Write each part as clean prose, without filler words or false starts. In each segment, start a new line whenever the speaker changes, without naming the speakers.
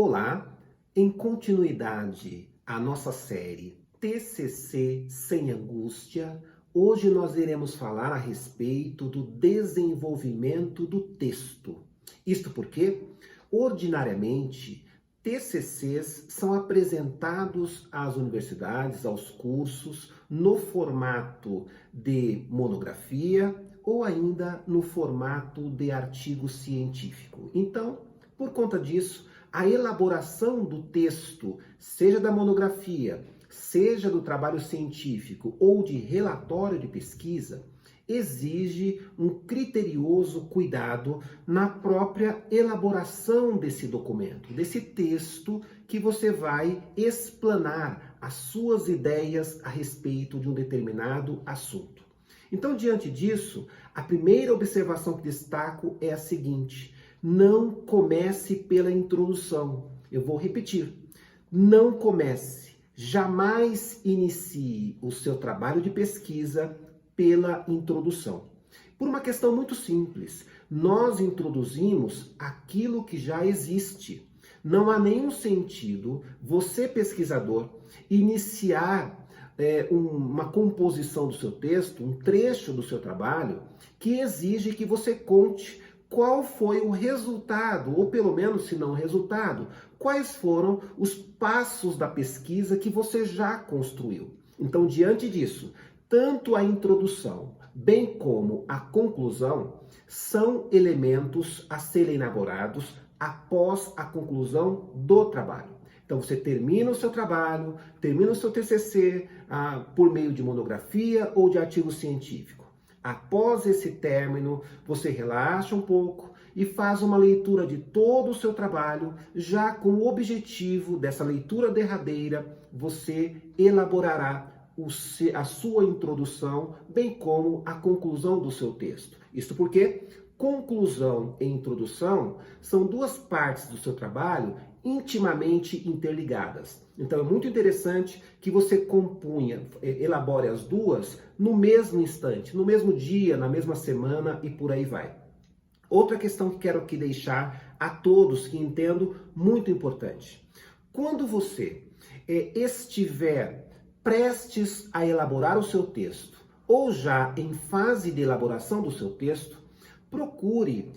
Olá, em continuidade à nossa série TCC Sem Angústia, hoje nós iremos falar a respeito do desenvolvimento do texto. Isto porque, ordinariamente, TCCs são apresentados às universidades, aos cursos, no formato de monografia ou ainda no formato de artigo científico. Então, por conta disso, a elaboração do texto, seja da monografia, seja do trabalho científico ou de relatório de pesquisa, exige um criterioso cuidado na própria elaboração desse documento, desse texto que você vai explanar as suas ideias a respeito de um determinado assunto. Então, diante disso, a primeira observação que destaco é a seguinte: não comece pela introdução. Eu vou repetir. Não comece, jamais inicie o seu trabalho de pesquisa pela introdução. Por uma questão muito simples, nós introduzimos aquilo que já existe. Não há nenhum sentido você, pesquisador, iniciar uma composição do seu texto, um trecho do seu trabalho, que exige que você conte qual foi o resultado, ou pelo menos, se não o resultado, quais foram os passos da pesquisa que você já construiu. Então, diante disso, tanto a introdução, bem como a conclusão, são elementos a serem elaborados após a conclusão do trabalho. Então, você termina o seu trabalho, termina o seu TCC por meio de monografia ou de artigo científico. Após esse término, você relaxa um pouco e faz uma leitura de todo o seu trabalho, já com o objetivo dessa leitura derradeira, você elaborará a sua introdução, bem como a conclusão do seu texto. Isso porque conclusão e introdução são duas partes do seu trabalho intimamente interligadas. Então é muito interessante que você elabore as duas no mesmo instante, no mesmo dia, na mesma semana e por aí vai. Outra questão que quero aqui deixar a todos que entendo muito importante. Quando você estiver prestes a elaborar o seu texto ou já em fase de elaboração do seu texto, procure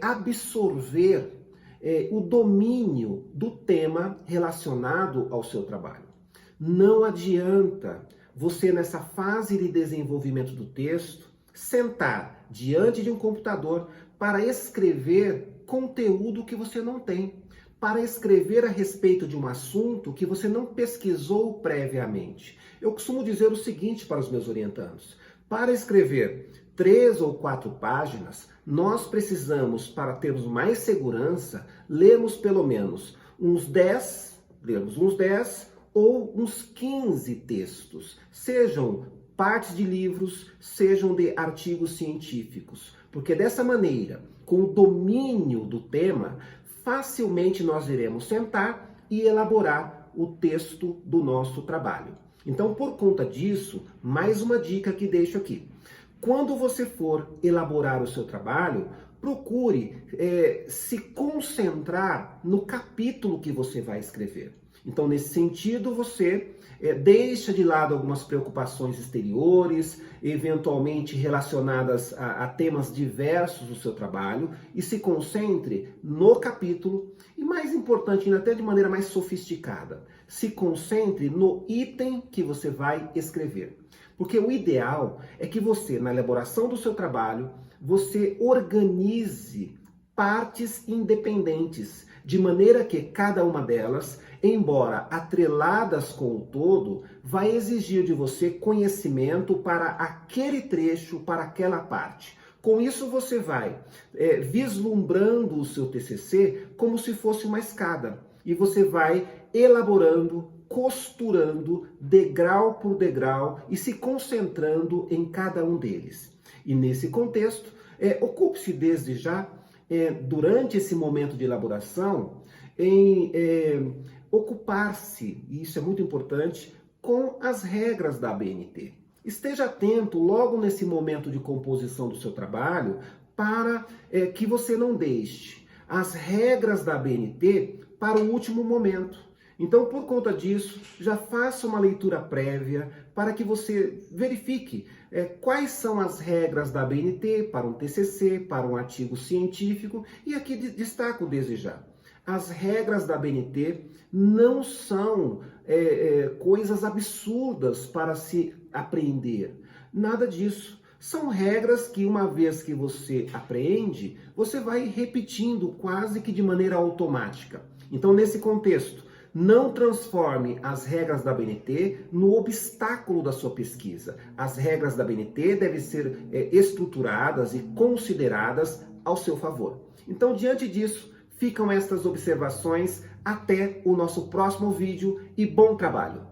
absorver o domínio do tema relacionado ao seu trabalho. Não adianta você, nessa fase de desenvolvimento do texto, sentar diante de um computador para escrever conteúdo que você não tem, para escrever a respeito de um assunto que você não pesquisou previamente. Eu costumo dizer o seguinte para os meus orientandos: para escrever 3 ou 4 páginas, nós precisamos, para termos mais segurança, lermos pelo menos uns 10 ou uns 15 textos, sejam partes de livros, sejam de artigos científicos, porque dessa maneira, com o domínio do tema, facilmente nós iremos sentar e elaborar o texto do nosso trabalho. Então, por conta disso, mais uma dica que deixo aqui. Quando você for elaborar o seu trabalho, procure se concentrar no capítulo que você vai escrever. Então, nesse sentido, você deixa de lado algumas preocupações exteriores, eventualmente relacionadas a temas diversos do seu trabalho, e se concentre no capítulo, e mais importante, ainda até de maneira mais sofisticada, se concentre no item que você vai escrever. Porque o ideal é que você, na elaboração do seu trabalho, você organize partes independentes, de maneira que cada uma delas, embora atreladas com o todo, vai exigir de você conhecimento para aquele trecho, para aquela parte. Com isso você vai vislumbrando o seu TCC como se fosse uma escada, e você vai elaborando, costurando degrau por degrau e se concentrando em cada um deles. E nesse contexto, ocupe-se desde já, durante esse momento de elaboração, em ocupar-se, e isso é muito importante, com as regras da ABNT. Esteja atento logo nesse momento de composição do seu trabalho para que você não deixe as regras da ABNT para o último momento. Então, por conta disso, já faça uma leitura prévia para que você verifique quais são as regras da ABNT para um TCC, para um artigo científico, e aqui destaco desde já. As regras da ABNT não são coisas absurdas para se aprender. Nada disso. São regras que, uma vez que você aprende, você vai repetindo quase que de maneira automática. Então, nesse contexto, não transforme as regras da ABNT no obstáculo da sua pesquisa. As regras da ABNT devem ser estruturadas e consideradas ao seu favor. Então, diante disso, ficam estas observações. Até o nosso próximo vídeo e bom trabalho!